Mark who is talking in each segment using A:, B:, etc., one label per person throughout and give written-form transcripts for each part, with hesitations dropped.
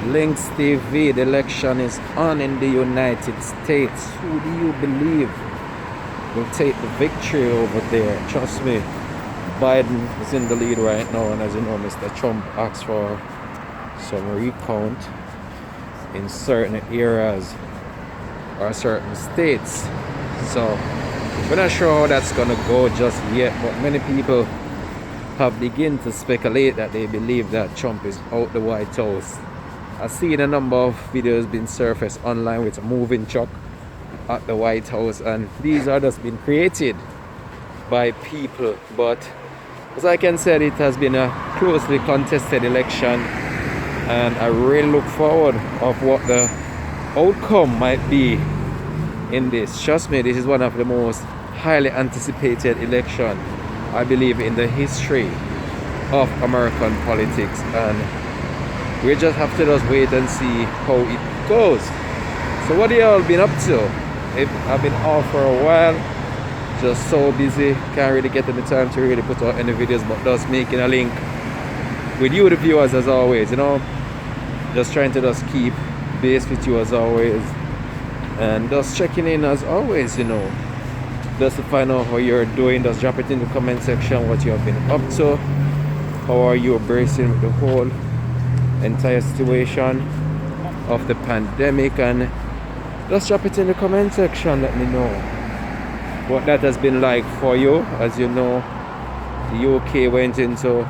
A: Links TV, the election is on in the United States. Who do you believe will take the victory over there? Trust me, Biden is in the lead right now, and as you know, Mr. Trump asked for some recount in certain areas or certain states. So we're not sure how that's gonna go just yet, but many people have begun to speculate that they believe that Trump is out the White House. I've seen a number of videos being surfaced online with a moving truck at the White House, and these are just been created by people. But as I can say, it has been a closely contested election, and I really look forward of what the outcome might be in this. Trust me, this is one of the most highly anticipated election, I believe, in the history of American politics, and we just have to just wait and see how it goes. So what have you all been up to? I've been off for a while, just so busy, can't really get any time to really put out any videos, but just making a link with you, the viewers, as always, you know, just trying to just keep base with you as always, and just checking in as always, you know, just to find out how you're doing. Just drop it in the comment section what you have been up to, how are you embracing with the whole entire situation of the pandemic, and just drop it in the comment section. Let me know what that has been like for you. As you know, the UK went into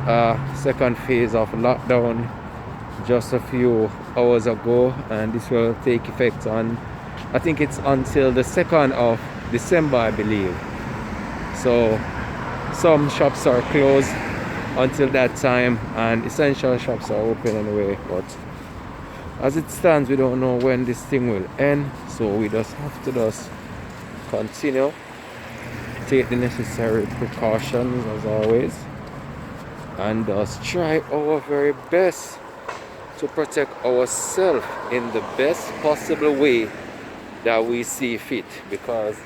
A: a second phase of lockdown just a few hours ago, and this will take effect on, I think it's until the 2nd of December, I believe. So some shops are closed until that time, and essential shops are open anyway, but as it stands, we don't know when this thing will end, so we just have to just continue, take the necessary precautions as always, and just try our very best to protect ourselves in the best possible way that we see fit. Because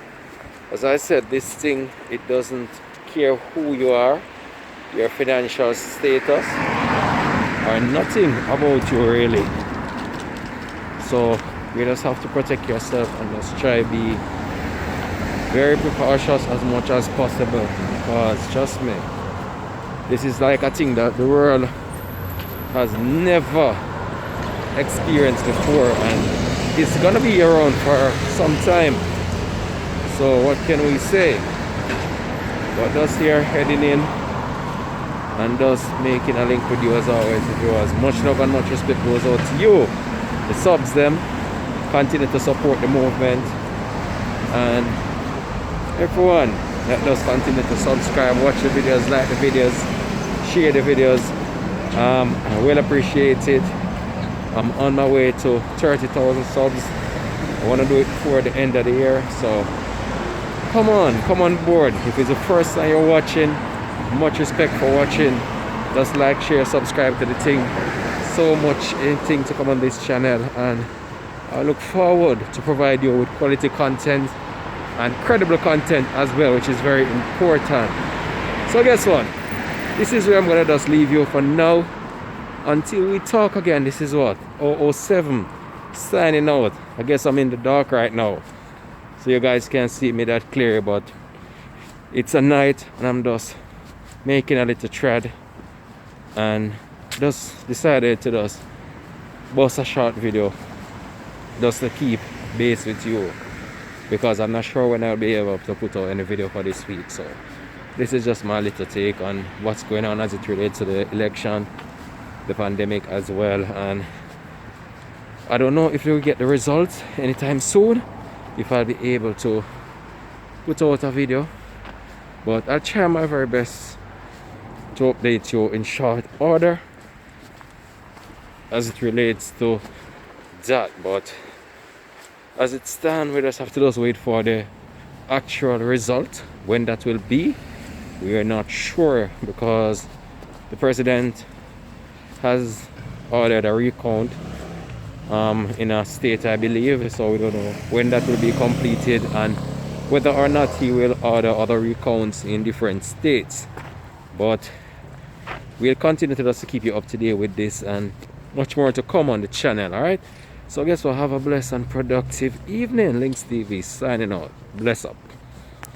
A: as I said, this thing, it doesn't care who you are, your financial status, or nothing about you really. So you just have to protect yourself and just try be very precautious as much as possible, because trust me, this is like a thing that the world has never experienced before, and it's gonna be around for some time. So what can we say? But just here heading in and just making a link with you as always. Viewers, much love and much respect goes out to you, the subs them. Continue to support the movement, and everyone that does continue to subscribe, watch the videos, like the videos, share the videos. I will appreciate it. I'm on my way to 30,000 subs. I want to do it before the end of the year, so come on board. If it's the first time you're watching, much respect for watching. Just like, share, subscribe to the thing. So much thing to come on this channel, and I look forward to provide you with quality content and credible content as well, which is very important. So guess what? This is where I'm gonna just leave you for now until we talk again. This is what, 007 signing out. I guess I'm in the dark right now, so you guys can't see me that clear, but it's a night and I'm just making a little thread, and just decided to just bust a short video just to keep base with you, because I'm not sure when I'll be able to put out any video for this week. So this is just my little take on what's going on as it relates to the election, the pandemic as well, and I don't know if we'll get the results anytime soon, if I'll be able to put out a video, but I'll try my very best to update you in short order as it relates to that. But as it stands, we just have to just wait for the actual result. When that will be, we are not sure, because the president has ordered a recount in a state, I believe, so we don't know when that will be completed and whether or not he will order other recounts in different states. But we'll continue to just keep you up to date with this, and Much more to come on the channel, alright? So guess what? Have a blessed and productive evening. Links TV signing out. Bless up.